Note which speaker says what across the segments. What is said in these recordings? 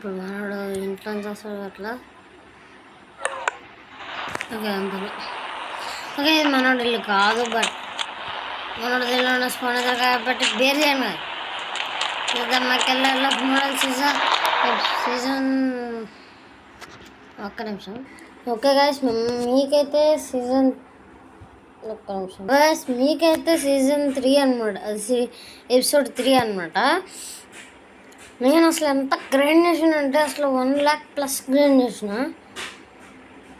Speaker 1: ఇప్పుడు మనోడు ఇంట్లో వస్తాడు అట్లా. ఓకే అంతే. ఓకే ఇది మనోడు ఇల్లు కాదు, బట్ మనోడు ఇల్లు ఉన్న స్పూన్ కాబట్టి బేర్ చేయను మకెళ్ళ మోడల్ సీజన్ ఒక్క నిమిషం. ఓకే గైస్, మీకైతే సీజన్ ఒక్క నిమిషం గైస్, మీకైతే సీజన్ 3 అనమాట, అది ఎపిసోడ్ 3 అనమాట. నేను అసలు ఎంత గ్రైండ్ చేసిన అంటే అసలు 1 lakh ప్లస్ గ్రైండ్ చేసిన.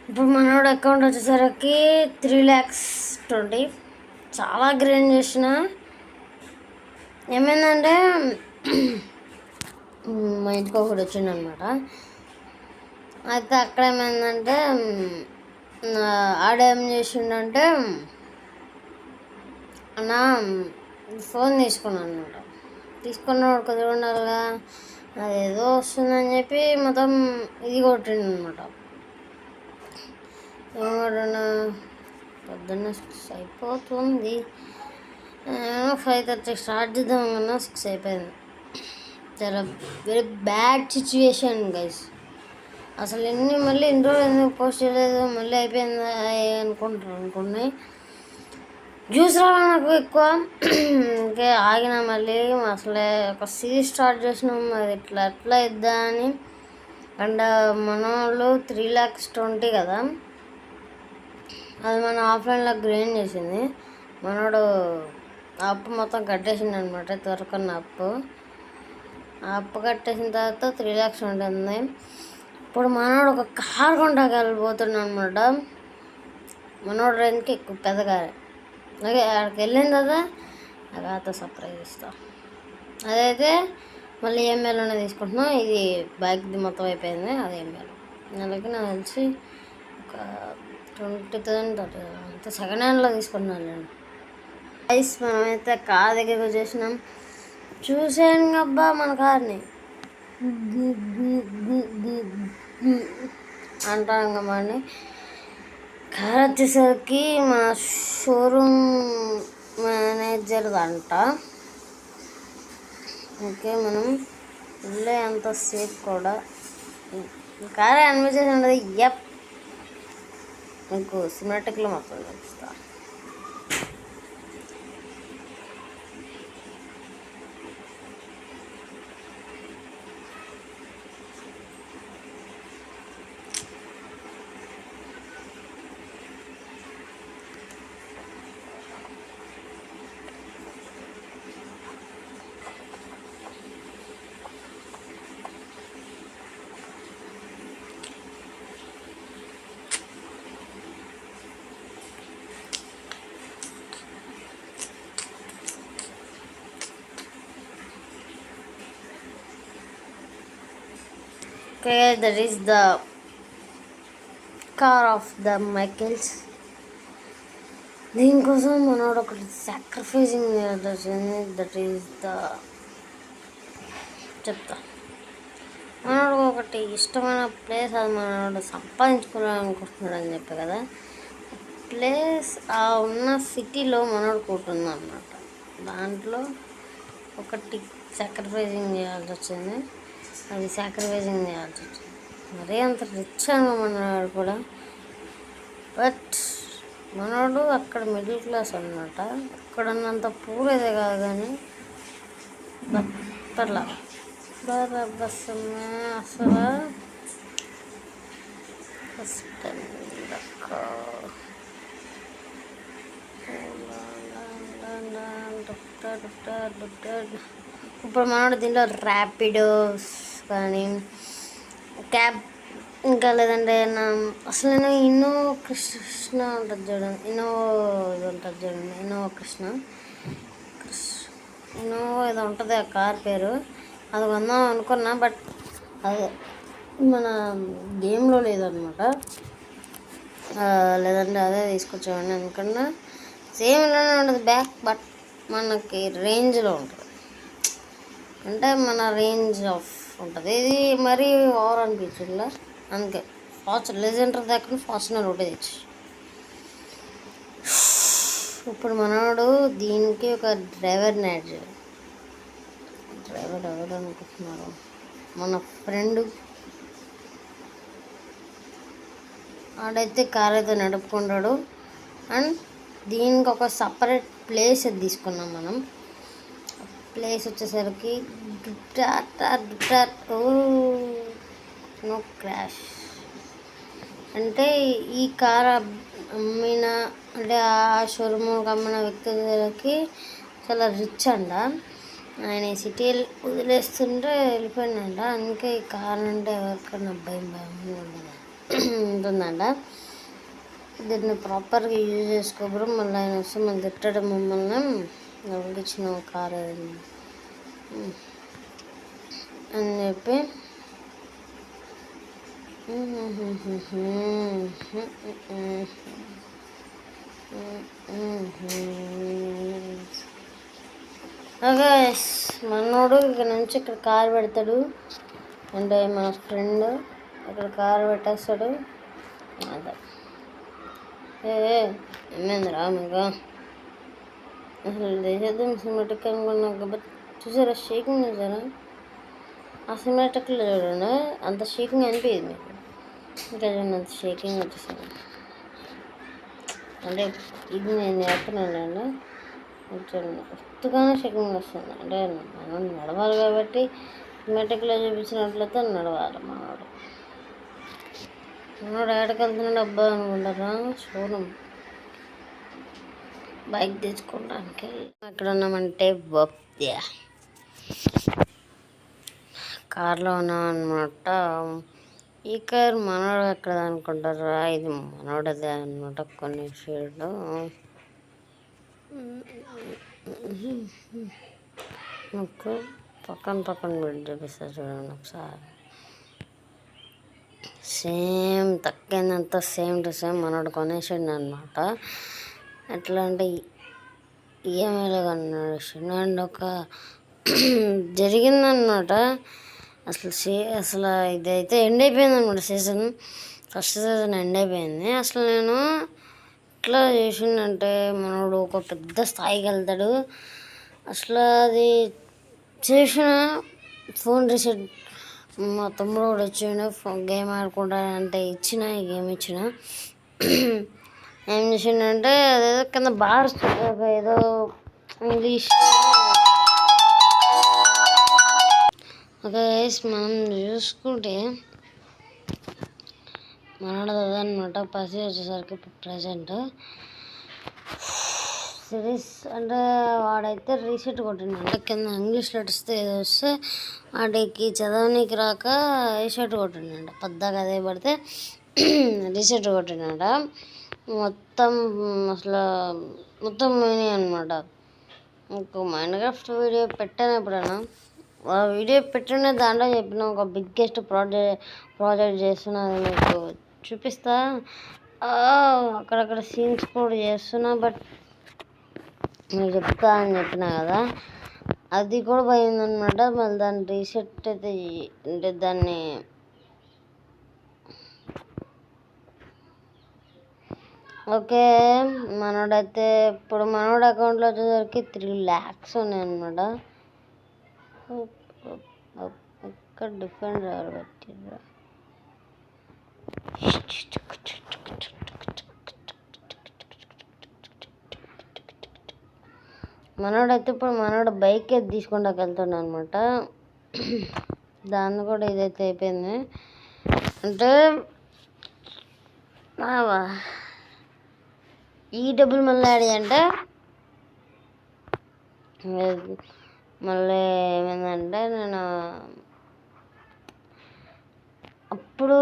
Speaker 1: ఇప్పుడు మనోడు అకౌంట్ వచ్చేసరికి 3,20,000. చాలా గ్రైండ్ చేసిన. ఏమైందంటే మా ఇంటికి ఒకటి వచ్చిండు అనమాట. అయితే అక్కడ ఏమైందంటే ఆడేం చేసిండంటే అన్న ఫోన్ తీసుకున్నాను అనమాట. తీసుకున్నాడు కొద్దిగా ఉండాలిగా, అదేదో వస్తుందని చెప్పి మొత్తం ఇది కొట్టిండు అనమాట. ఏమన్నా పొద్దున్న 6 అయిపోతుంది, 5:30 స్టార్ట్ చేద్దాం కన్నా 6 అయిపోయింది. చాలా వెరీ బ్యాడ్ సిచ్యువేషన్ గైస్. అసలు మళ్ళీ ఇన్ని రోజులు ఎందుకు పోస్ట్ చేయలేదు, మళ్ళీ అయిపోయింది అనుకున్నాయి. జ్యూస్ రావాలి నాకు ఎక్కువ. ఇంకే ఆగిన మళ్ళీ అసలే ఒక సిరీస్ స్టార్ట్ చేసినాం, అది ఎట్లా ఇద్దా అని. అండ్ మన వాళ్ళు 3,20,000 కదా, అది మన ఆఫ్లైన్లో గ్రైండ్ చేసింది. మనోడు అప్పు మొత్తం కట్టేసింది అనమాట, త్వరకున్న అప్పు. ఆ అప్పు కట్టేసిన తర్వాత 3,20,000 ఉంటుంది. ఇప్పుడు మనోడు ఒక కార్ కొంటాకి వెళ్ళిపోతున్నాడు అనమాట. మనోడు రేంజ్కి ఎక్కువ పెద్ద కారే. అలాగే అక్కడికి వెళ్ళిన కదా అగాతో సర్ప్రైజ్ ఇస్తా. అదైతే మళ్ళీ ఈఎంఐలోనే తీసుకుంటున్నాం. ఇది బైక్ది మొత్తం అయిపోయింది, అది ఈఎంఐలో. నెలకి నాకు తెలిసి ఒక 20,000 అంతే. సెకండ్ హ్యాండ్లో తీసుకుంటున్నాను నేను. ఐస్ మనమైతే కార్ దగ్గరకు వచ్చేసినాం. చూసాను అబ్బా మన కార్ని అంటాను కమ్మండి. కార్ వచ్చేసరికి మా షోరూమ్ మేనేజర్ అంట. ఓకే, మనం వెళ్ళే అంతసేపు కూడా కార్ అనిపించేసి ఉండదు. మీకు సినిమాటిక్లో మొత్తం చూపిస్తా. Okay, that is the car of the Michaels. దీనికోసం మనోడు ఒకటి సాక్రిఫైసింగ్ చేయాల్సింది. దట్ ఈస్ ద చెప్తా. మనోడు ఒకటి ఇష్టమైన ప్లేస్, అది మనోడు సంపాదించుకోవాలనుకుంటున్నాడు అని చెప్పి కదా. ప్లేస్ ఆ ఉన్న సిటీలో మనోడు కూర్చుంది అన్నమాట. దాంట్లో ఒకటి సాక్రిఫైసింగ్ చేయాల్సి వచ్చింది. అది సాక్రిఫైసింగ్ చేయాల్సి వచ్చింది. మరీ అంత రిచ్ మనవాడు కూడా, బట్ మనోడు అక్కడ మిడిల్ క్లాస్ అన్నమాట. అక్కడ ఉన్నంత పూర్ అయితే కాదు, కానీ అట్లా బస్సమే అసలు ఇప్పుడు మనోడు దీంట్లో ర్యాపిడోస్ కానీ క్యాబ్, ఇంకా లేదంటే అసలు నేను ఇన్నోవా కృష్ణ ఉంటుంది చూడండి, ఇన్నోవా కృష్ణ ఇన్నోవా ఏదో ఉంటుంది ఆ కార్ పేరు. అది కొందాం అనుకున్నా, బట్ అది మన గేమ్లో లేదనమాట. లేదంటే అదే తీసుకొచ్చామండి అనుకున్నా. సేమ్ ఇలానే ఉంటుంది బ్యాక్, బట్ మనకి రేంజ్లో ఉంటుంది. అంటే మన రేంజ్ ఆఫ్ ఉంటుంది. ఇది మరీ ఓవర్ అనిపించిందిలా, అందుకే ఫార్చునర్ లెజెండర్ దగ్గర ఫార్చునర్ ఒకటి తెచ్చి. ఇప్పుడు మనోడు దీనికి ఒక డ్రైవర్ని యాడ్ చేయాలి. డ్రైవర్ ఎవరు అనుకుంటున్నారు? మన ఫ్రెండ్ ఆడైతే కార్ అయితే నడుపుకుంటాడు. అండ్ దీనికి ఒక సపరేట్ ప్లేస్ తీసుకున్నాం మనం. ప్లేస్ వచ్చేసరికి నో క్రాష్. అంటే ఈ కార్ అమ్మిన అంటే ఆ షోరూమ్కి అమ్మిన వ్యక్తులకి చాలా రిచ్ అంట. ఆయన సిటీ వదిలేస్తుంటే వెళ్ళిపోయిందంట. అందుకే ఈ కార్ అంటే ఎవరికన్నా భయం ఉంటుందంట. దీన్ని ప్రాపర్గా యూజ్ చేసుకోబోరు. మళ్ళీ ఆయన వస్తే మనం తిట్టడం మమ్మల్ని ఎవరికి ఇచ్చిన కార్ అని చెప్పి ఓకే మనోడు ఇక్కడ నుంచి ఇక్కడ కారు పెడతాడు. అంటే మన ఫ్రెండ్ ఇక్కడ కారు పెట్టేస్తాడు. అదే ఏమైందిరా మీకు అసలు దేశం సినిమాటిక్ అనుకున్నాం కాబట్టి చూసారా షేకింగ్ చూసారా? ఆ సినిమాటిక్లో చూడండి అంత షేకింగ్ అనిపించింది మీకు. ఇంకా చూడండి అంత షేకింగ్ వచ్చేసాను. అంటే ఇది నేను చెప్తున్నాను చూడండి కొత్తగానే షేకింగ్ వస్తుంది. అంటే మనం నడవాలి కాబట్టి సినిమాటిక్లో చూపించినట్లయితే నడవాలి. మనోడు ఏడకి వెళ్తున్నాడు అబ్బా అనుకుంటారా? షోరూమ్ బైక్ తెచ్చుకోవడానికి ఎక్కడ ఉన్నామంటే కార్లో ఉన్నాం అనమాట. ఈ కార్ మనోడు ఎక్కడ అనుకుంటారా? ఇది మనోడదే అనమాట. కొన్ని షేడ్లు నాకు పక్కన పెట్టి చూపిస్తారు చూడండి ఒకసారి. సేమ్ తక్కిందంతా సేమ్ టు సేమ్ మనోడు కొనేసిండు అనమాట. ఎట్లా అంటే ఈఎంఐలో కొనేసిండు. అండ్ ఒక జరిగిందనమాట. అసలు ఇదైతే ఎండ్ అయిపోయింది అనమాట. ఫస్ట్ సీజన్ ఎండ్ అయిపోయింది. అసలు నేను ఎట్లా చేసిండంటే మనోడు ఒక పెద్ద స్థాయికి వెళ్తాడు. అసలు అది చేసిన ఫోన్ రీసెట్ మా తమ్ముడు కూడా వచ్చిండు. గేమ్ ఆడుకుంటానంటే ఇచ్చిన ఈ గేమ్ ఇచ్చిన. ఏం చేసిండంటే అదేదో కింద బార్స్ ఏదో ఇంగ్లీష్ ఓకే మనం చూసుకుంటే మనోడది అదనమాట. పసి వచ్చేసరికి ప్రజెంట్ సిరీస్ అంటే వాడైతే రీసెట్ కొట్టిండు. అంటే కింద ఇంగ్లీష్ లెటర్స్ ఏదో వస్తే వాడికి చదవనీకి రాక రీసెట్ కొట్టిండంట. పెద్దగా అదే పడితే రీసెట్ కొట్టిండంట. మొత్తం పోయినాయి అనమాట. ఇంకో మైండ్ క్రాఫ్ట్ వీడియో పెట్టాను ఎప్పుడైనా. ఆ వీడియో పెట్టిన దాంట్లో చెప్పిన ఒక బిగ్గెస్ట్ ప్రాజెక్ట్ చేస్తున్నది మీకు చూపిస్తా. అక్కడక్కడ సీన్స్ కూడా చేస్తున్నా. బట్ మీకు చెప్తా అని చెప్పిన కదా, అది కూడా పోయిందనమాట. మళ్ళీ దాన్ని రీసెట్ అయితే అంటే దాన్ని ఓకే మనోడైతే ఇప్పుడు మనోడు అకౌంట్లో వచ్చేసరికి 3 lakhs ఉన్నాయన్నమాట. ఇక్కడ డిఫరెంట్ ఎవరు పెట్టిర్రు? మనోడైతే ఇప్పుడు మనోడు బైక్ అయితే తీసుకుంటాకి వెళ్తున్నాడు అనమాట. దాన్ని కూడా ఇదైతే అయిపోయింది. అంటే ఈ డబ్బులు మళ్ళీ యాడ్ అంటే మళ్ళీ ఏమైందంటే నేను అప్పుడు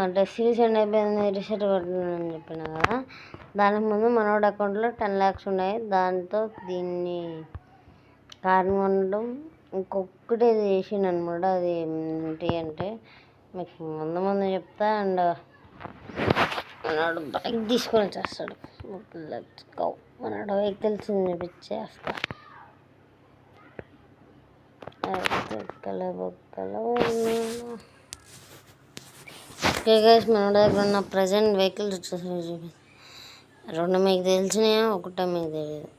Speaker 1: అంటే సిరీస్ ఎండ్ అయిపోయింది రీసెట్ కొట్టినానని చెప్పిన కదా, దానికి ముందు మనోడి అకౌంట్లో 10 lakhs ఉన్నాయి. దాంతో దీన్ని కారు కొనడం ఇంకొకటి చేసిండు అనమాట. అది ఏంటి అంటే మీకు ముందు చెప్తా. అండ్ మనోడు బైక్ తీసుకొని వచ్చేస్తాడు. మనోడు వెహికల్స్ చూపించేస్తా. ఓకే గైస్, మనోడి దగ్గర ఉన్న ప్రజెంట్ వెహికల్స్ వచ్చేసరికి చూపి 2 మీకు తెలిసినాయా, ఒకటే మీకు తెలియదు.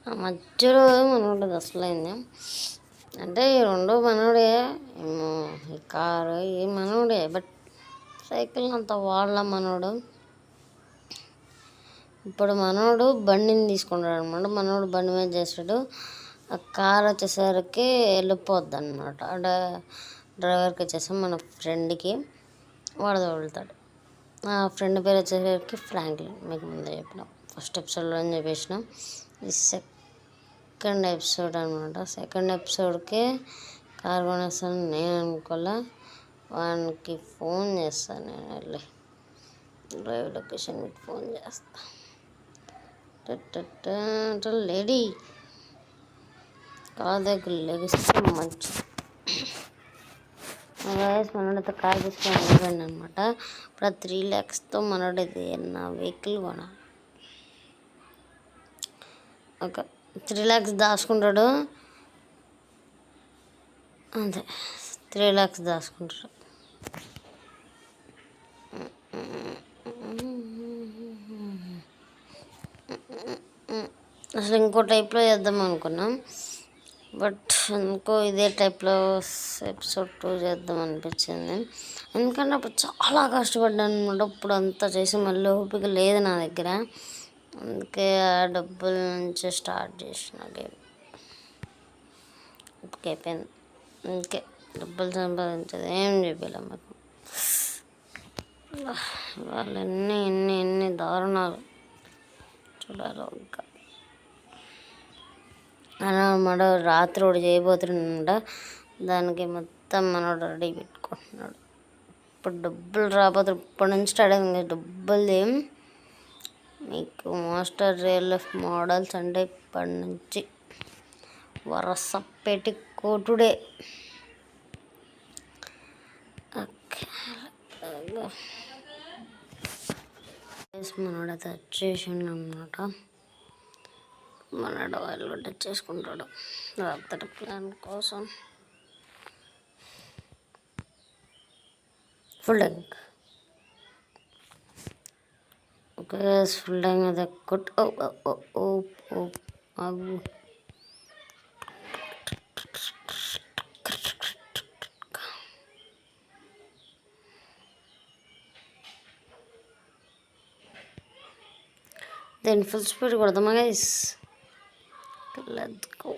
Speaker 1: ఆ మధ్యలో మనోడు అసలైంది. అంటే ఈ రెండు మనోడే, ఏమో ఈ కారు ఈ మనోడే, బట్ సైకిల్ అంత వాళ్ళ మనోడు. ఇప్పుడు మనోడు బండిని తీసుకుంటాడు అనమాట. మనోడు బండి మీద చేస్తాడు. ఆ కార్ వచ్చేసరికి వెళ్ళిపోద్ది అనమాట. డ్రైవర్కి వచ్చేసి మన ఫ్రెండ్కి వాడు తోలుతాడు. ఆ ఫ్రెండ్ పేరు వచ్చేసరికి ఫ్రాంక్లిన్. మీకు ముందే చెప్పిన ఫస్ట్ ఎపిసోడ్లో అని చెప్పేసిన. ఈ సెకండ్ ఎపిసోడ్ అనమాట. సెకండ్ ఎపిసోడ్కి కార్ కొనేస్తాను నేను అనుకోలే. వానికి ఫోన్ చేస్తాను నేను, వెళ్ళి డ్రైవ్ లొకేషన్ మీకు ఫోన్ చేస్తాను. లేడీ కార్ దగ్గర లెగిస్తే మంచిది. మనోడితో కార్ తీసుకొని వెళ్ళిపోయింది అనమాట. ఇప్పుడు 3 lakhsతో మనోడిది నా వెహికల్ కొనాలి. ఒక 3 lakhs దాచుకుంటాడు అంతే. 3 lakhs దాచుకుంటాడు. అసలు ఇంకో టైప్లో చేద్దాం అనుకున్నాం, బట్ ఇంకో ఇదే టైప్లో ఎపిసోడ్ 2 చేద్దాం అనిపించింది. ఎందుకంటే అప్పుడు చాలా కష్టపడ్డాను అనమాట. ఇప్పుడు అంతా చేసి మళ్ళీ ఓపిక లేదు నా దగ్గర. అందుకే ఆ డబ్బుల నుంచి స్టార్ట్ చేసిన గేమ్. ఓకే అయిపోయింది. ఇంకే డబ్బులు సంపాదించేది ఏం చెప్పలే మాకు. వాళ్ళు ఎన్ని దారుణాలు చూడాలి. ఇంకా మనోడు రాత్రి ఒకటి చేయబోతున్నాడ, దానికి మొత్తం మనోడు రెడీ పెట్టుకుంటున్నాడు. ఇప్పుడు డబ్బులు రాబోతు ఇప్పటి నుంచి స్టార్ట్ అయింది. డబ్బులు ఏం మీకు మాస్టర్ రియల్ లైఫ్ మోడల్స్ అంటే ఇప్పటి నుంచి వరస పెట్టి కొట్టుడే. ఓకే మనోడు అయితే వచ్చేసిండు అనమాట. మనోడు వాళ్ళు టచ్ చేసుకుంటాడు రాత్రి ప్లాన్ కోసం. Full tank. Okay full tank మీద కొట్. ఆగు. then full speed కొడదామా guys? Let's go.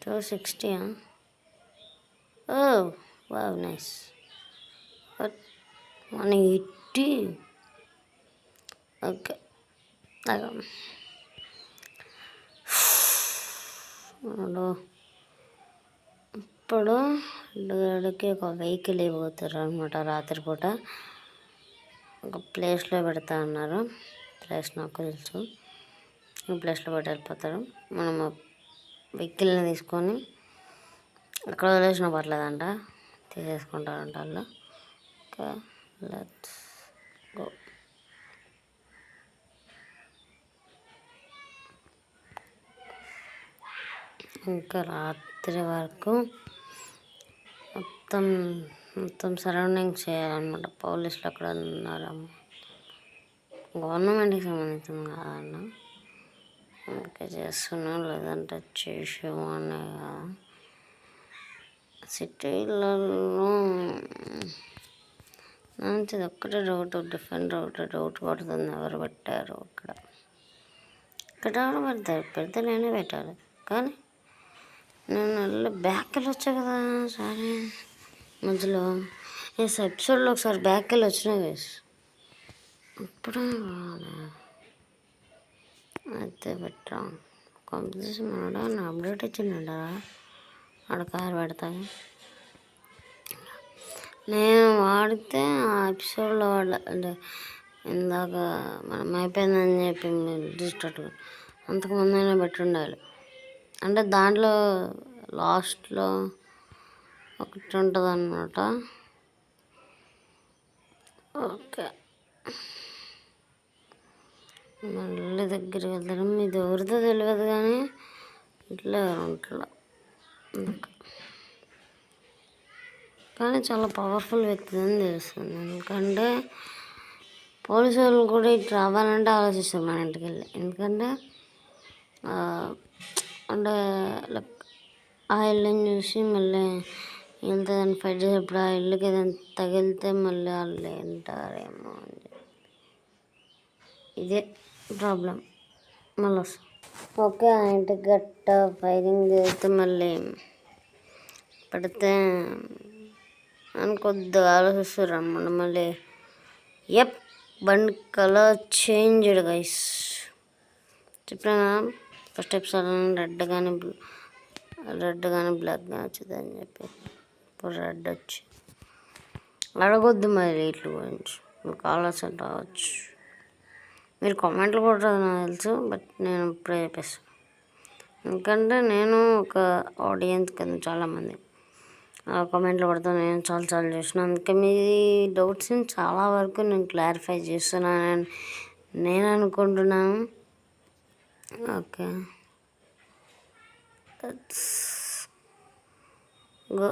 Speaker 1: To 60. Oh wow, nice. But 180. Okay. ఇప్పుడు అడికి ఒక వెహికల్ ఇవ్వబోతారు అనమాట. రాత్రిపూట ఒక ప్లేస్లో పెడతా అన్నారు. ప్లేస్ నాకు తెలుసు. ఈ ప్లేస్లో పెట్టి వెళ్ళిపోతారు. మనం వెహికల్ని తీసుకొని ఎక్కడ వదిలేసినా పర్లేదంట, తీసేసుకుంటారంట వాళ్ళు. Okay let's go. ఇంకా రాత్రి వరకు మొత్తం సరౌండింగ్స్ చేయాలన్నమాట. పోలీసులు అక్కడ ఉన్నారు. గవర్నమెంట్కి సంబంధించింది కాదన్న, అందుకే చేస్తున్నాం. లేదంటే చేసేవాడినే కదా. సిటీలలో మంచిది ఒక్కటే డౌట్, డిఫరెంట్ డౌట్ పడుతుంది. ఎవరు పెట్టారు ఇక్కడ ఎవరు పెడతారు? పెడితే నేనే పెట్టాలి. కానీ నేను మళ్ళీ బ్యాక్ వెళ్ళి వచ్చా కదా. సరే మధ్యలో ఎపిసోడ్లో ఒకసారి బ్యాక్ వెళ్ళి వచ్చినాయి వేసి ఇప్పుడు అయితే పెట్టా. కాంపిటీషన్ మనడా అప్డేట్ ఇచ్చిండ ఆడ కారు పెడతాయి. నేను వాడితే ఆ ఎపిసోడ్లో అంటే ఇందాక మనం అయిపోయిందని చెప్పి రిజిస్టర్ అంతకుముందైనా పెట్టి ఉండాలి. అంటే దాంట్లో లాస్ట్లో ఒకటి ఉంటుంది అన్నమాట. ఓకే మళ్ళీ దగ్గరికి వెళ్తాం. ఇది ఎవరితో తెలియదు కానీ ఇట్లా ఉంటుందా. కానీ చాలా పవర్ఫుల్ వ్యక్తి అని తెలుస్తుంది. ఎందుకంటే పోలీసు వాళ్ళు కూడా ఇటు రావాలంటే ఆలోచిస్తారు మన ఇంటికి వెళ్ళి. ఎందుకంటే అంటే లైక్ ఆ ఇల్లుని చూసి మళ్ళీ వెళ్తుందని ఫైట్ చేసేప్పుడు ఆ ఇల్లుకి ఏదైనా తగిలితే మళ్ళీ వాళ్ళు వింటారేమో అని చెప్పి ఇదే ప్రాబ్లం మళ్ళీ వస్తుంది. ఓకే, ఆ ఇంటికి గట్ట ఫైరింగ్ చేస్తే మళ్ళీ పడితే అని కొద్దిగా ఆలోచిస్తారు అన్నమాట. మళ్ళీ బండి కలర్ చేంజ్డ్ గైస్. చెప్పినా ఫస్ట్ ఎపిసోడ్ రెడ్ కానీ బ్లాక్ కానీ వచ్చిందని చెప్పి ఇప్పుడు రెడ్ వచ్చి అడగొద్దు మరి రేట్ల గురించి. మీకు ఆలోచన రావచ్చు, మీరు కామెంట్లు కూడా నాకు తెలుసు, బట్ నేను ఇప్పుడే చెప్పేస్తాను. ఎందుకంటే నేను ఒక ఆడియన్స్ కింద చాలామంది కామెంట్లు పడతాను, నేను చాలా చూసిన. అందుకే మీ డౌట్స్ని చాలా వరకు నేను క్లారిఫై చేస్తున్నానని నేను అనుకుంటున్నాను. ఓకే, గో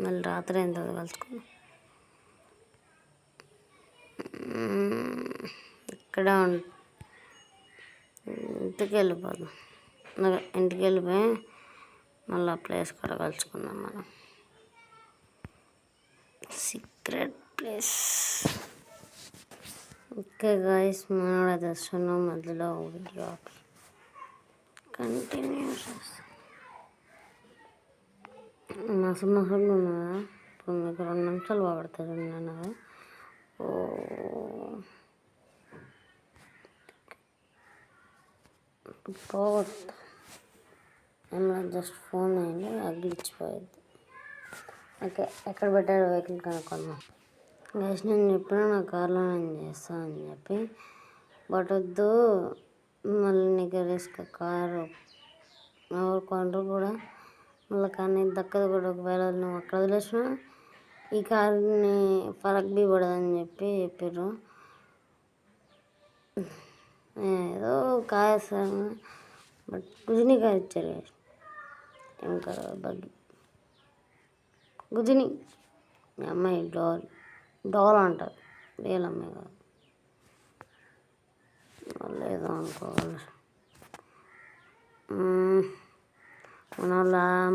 Speaker 1: మళ్ళీ రాత్రి ఎంత కలుసుకుందాం. ఇక్కడ ఇంటికి వెళ్ళిపోదాం. ఇంటికి వెళ్ళిపోయి మళ్ళీ ఆ ప్లేస్ కూడా కలుసుకుందాం మనం. Secret place. ఓకే గాయస్, మనోడు అది వస్తున్నాం. మధ్యలో వీడియో కంటిన్యూ చేస్తాం. మసలుగా ఉన్నదా? ఇప్పుడు మీకు 2 నిమిషాలు పడుతుంది. నేను పోగొట్టు ఏమన్నా జస్ట్ ఫోన్ అయ్యింది, అగ్గిచ్చిపోయింది. ఓకే, ఎక్కడ పెట్టారు వెహికల్ కనుక్కుందాం. గైస్ నేను చెప్పిన నా కార్లో నేను చేస్తాను అని చెప్పి, బట్ వద్దు మళ్ళీ నీకు రిస్క్. కారు ఎవరు కొనరు కూడా మళ్ళీ, కానీ దక్కదు కూడా. ఒకవేళ నువ్వు అక్కడ వదిలేసినా ఈ కార్ని ఫరక్ బీ పడదని చెప్పారు. ఏదో కాస్తాను బట్ గుజిని కాయ ఇచ్చారు. ఇంకా గుజిని మీ అమ్మాయి డోల్ అంటారు, రియల్ అమ్మాయి కాదు. మళ్ళీ ఏదో అనుకోవాలి.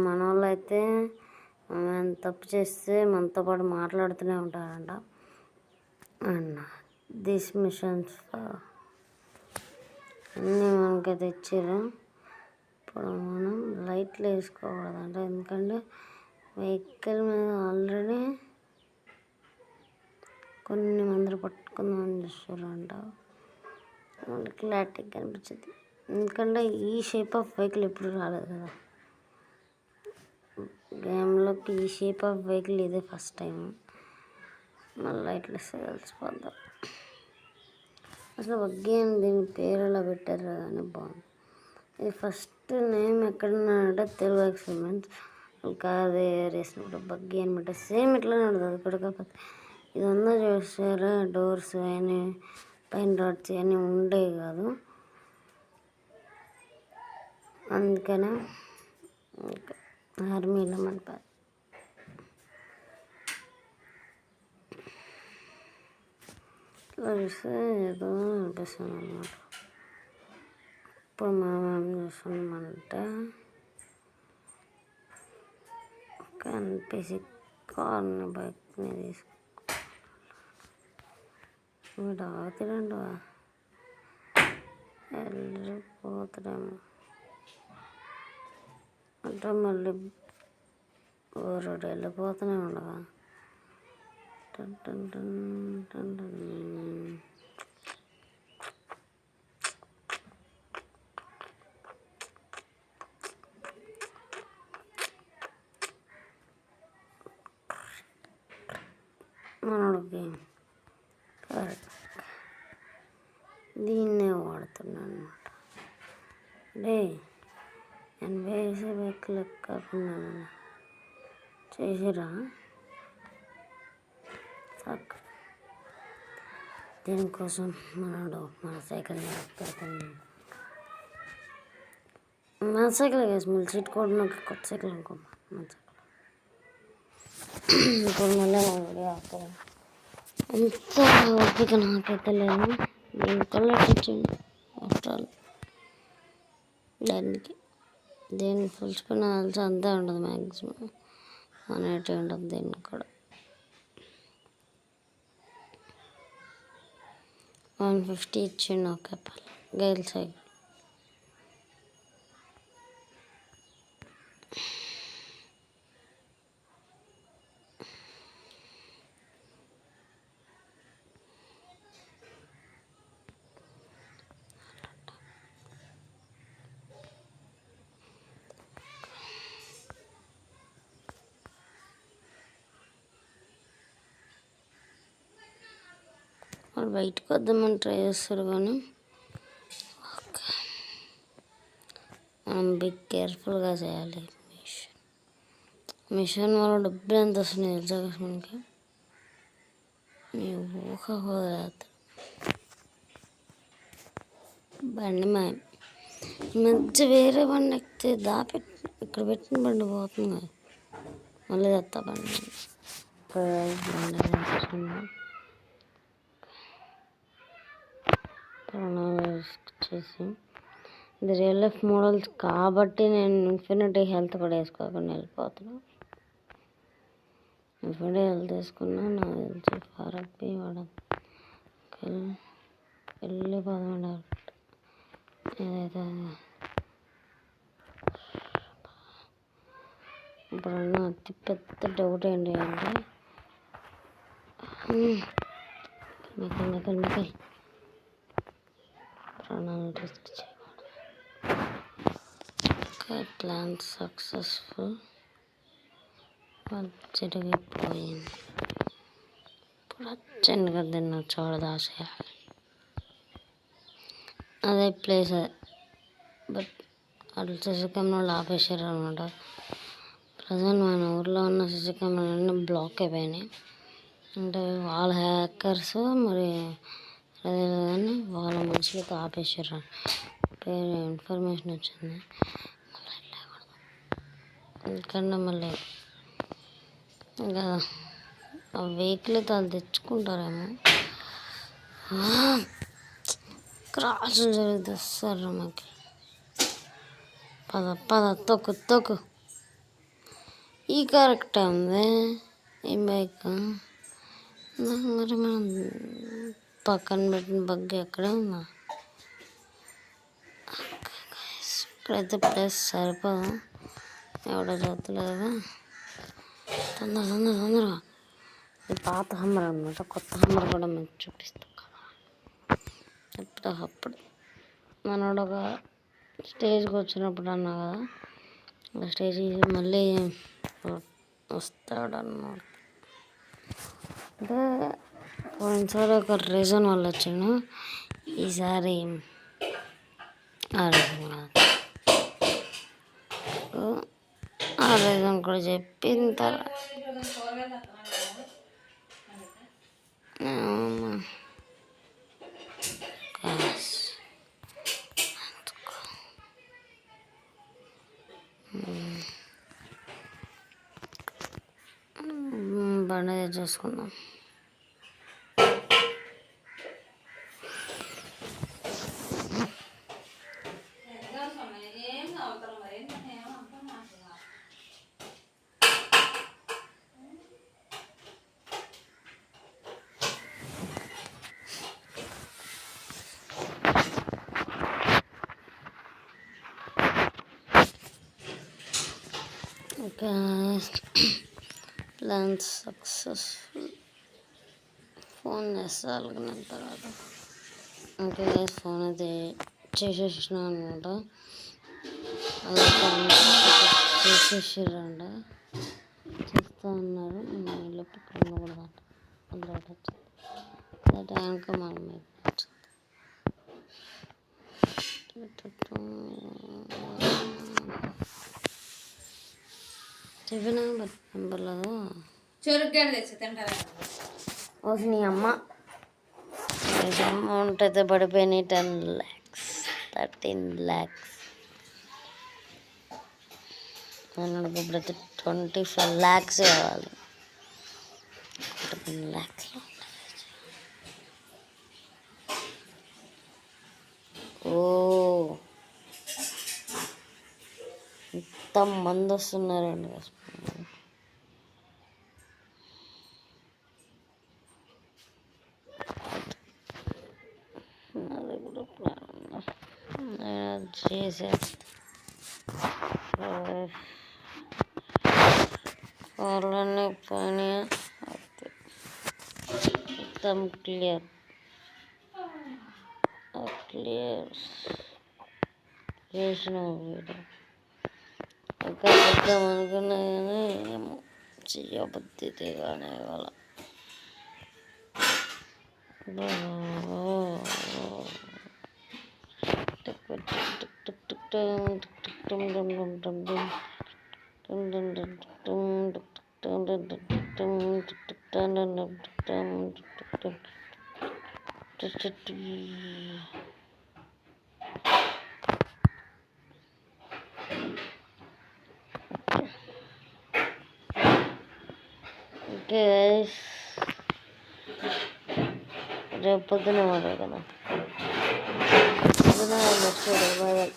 Speaker 1: మనోళ్ళు అయితే మనం తప్పు చేస్తే మనతో పాటు మాట్లాడుతూనే ఉంటారంట. అండ్ దిస్ మిషన్స్ అన్నీ మనకైతే ఇచ్చారు. ఇప్పుడు మనం లైట్లు వేసుకోకూడదంట, ఎందుకంటే వెహికల్ మీద ఆల్రెడీ కొన్ని మంది పట్టుకుందామని చూస్తారంట. మనకి క్లారిటీ కనిపించింది, ఎందుకంటే ఈ షేప్ ఆఫ్ వెహికల్ ఎప్పుడు రాలేదు కదా గేమ్లోకి. ఈ షేప్ ఆఫ్ వెహికల్ ఇదే ఫస్ట్ టైం. మళ్ళీ ఇట్లా తెలిసిపోద్దాం. అసలు బగ్గీ అని దీని పేరు ఎలా పెట్టారు కానీ బాగుంది. ఇది ఫస్ట్ నేమ్ ఎక్కడున్నాడంటే తెలుగు ఎక్స్పెరిమెంట్స్ కార్ వేసినప్పుడు బగ్గీ అనమాట. సేమ్ ఇట్లానే ఉంటుంది అది కూడా, కాకపోతే ఇదంతా చూసారా డోర్స్ అని పైన రాడ్స్ అని ఉండేవి కాదు. అందుకనే ఆర్మీలో మన చూస్తే ఏదో అనిపిస్తుంది అన్నమాట. ఇప్పుడు మనం ఏం చేస్తున్నామంటే కనిపించి కార్ని బైక్ని వీడు ఆగుతాడండి, వెళ్ళిపోతాడేమో అంటే మళ్ళీ ఊరుడు వెళ్ళిపోతూనే ఉండగా మనోడికి దీన్నే వాడుతున్నాను అనమాట. అంటే నేను వేసే బైక్లు కాకుండా చేసిరా సాక్. దీనికోసం మనోడు మన సైకిల్ పెడుతున్నాడు. మన సైకిల్ వేసి మళ్ళీ సీట్ కూడా నాకు కొత్త సైకిల్ అనుకో. మన సైకిల్ ఇప్పుడు మళ్ళీ వీడియో అంత ఓపిక నాకైతే లేదు. దీని కలర్ వచ్చింది ఆఫ్టర్ దానికి దీన్ని ఫుల్ స్పిన్ కలిసి అంతే ఉంటుంది. మ్యాక్సిమం 180 ఉంటుంది. దీనికి కూడా 150 ఇచ్చిండు. ఓకే గైల్ సైకిల్ వాళ్ళు బయటకు వద్దామని ట్రై చేస్తారు కానీ మనం బిగ్ కేర్ఫుల్గా చేయాలి. మిషన్ వల్ల డబ్బులు ఎంత వస్తున్నాయి తెలుసా మనకి, మీ ఊహ పోదు. బండి మాయం మంచి వేరే బండి ఎక్కితే ఇక్కడ పెట్టిన బండి పోతుంది కదా, మళ్ళీ తెస్తా బండి చేసి. ఇది రియల్ లైఫ్ మోడల్స్ కాబట్టి నేను ఇన్ఫినిటీ హెల్త్ కూడా వేసుకోకుండా వెళ్ళిపోతున్నాను. ఇన్ఫినిటీ హెల్త్ వేసుకున్నా నాకు తెలిసి ఫారప్పి వాడడం వెళ్ళి 11 ఏదైతే ఇప్పుడున్న అతి పెద్ద డౌట్ ఏంటి అంటే మెకల్ ప్రాణాలు రిస్క్ చేయకూడదు. ప్లాన్ సక్సెస్ఫుల్ జరిగిపోయింది. ఇప్పుడు అర్జెంట్గా దీన్ని చూడదాసేయాలి. అదే ప్లేస్ బట్ అట్లా సీసీ కెమెరాలు ఆపేసారు అనమాట. ప్రజెంట్ మన ఊర్లో ఉన్న సీసీ కెమెరాలన్నీ బ్లాక్ అయిపోయినాయి. అంటే వాళ్ళ హ్యాకర్స్ మరి అదే కానీ వాళ్ళ మనుషులతో ఆపేసారు. పేరు ఇన్ఫర్మేషన్ వచ్చింది. ఎందుకంటే మళ్ళీ ఇంకా ఆ వెహికల్ వాళ్ళు తెచ్చుకుంటారేమో. క్రాష్ జరుగుతుంది సార్ మాకు. పద తొక్కు ఈ కరెక్టే ఉంది ఈ బైక్. మరి మనం పక్కన పెట్టిన బగ్గి ఎక్కడే ఉందా? ఇక్కడైతే ప్లేస్ సరిపోదు, ఎవడో చూస్తలేదు. తొందరగా ఇది పాత హమ్మర్ అనమాట. కొత్త హమ్మర్ కూడా మీకు చూపిస్తాం కదా. ఎప్పుడప్పుడు మనోడు ఒక స్టేజ్కి వచ్చినప్పుడు అన్నా కదా, ఆ స్టేజ్ మళ్ళీ వస్తాడన్నమాట. అంటే పోయినసారి ఒక రీజన్ వల్ల వచ్చాను, ఈసారి ఆ రీజన్ కూడా చెప్పిన తర్వాత బండి చేసుకుందాం. Plan successful. ఫోన్ చేస్తారు తర్వాత ఓకే ఫోన్ అయితే చేసేసిన అనమాట. అలా చేసేసారంట, చేస్తూ ఉన్నారు. ఇల్లు పక్కన కూడా అందులో వచ్చింది టైంకి మనం చెప్పినా బట్ నెంబర్లేదు. చురుగ్గా తెచ్చి తింటారా ఓకే. నీ అమ్మ అమౌంట్ అయితే పడిపోయినాయి 10 lakhs 13 lakhs. మనకు ఇప్పుడైతే 25 lakhs కావాలి. 10 lakhs ఎంత మంది వస్తున్నారండి guys. నాది కూడా ప్లాన్ నేను చేసేస్తా. వాళ్ళని పని మొత్తం క్లియర్ చేసిన వీడియో ఇంకా పెద్దాం అనుకున్నా కానీ ఏమో చెయ్యబుద్ధి కానీ వాళ్ళ రేపు పొద్దున మాట్లాడదాం. పొద్దున నెక్స్ట్ బాయ్.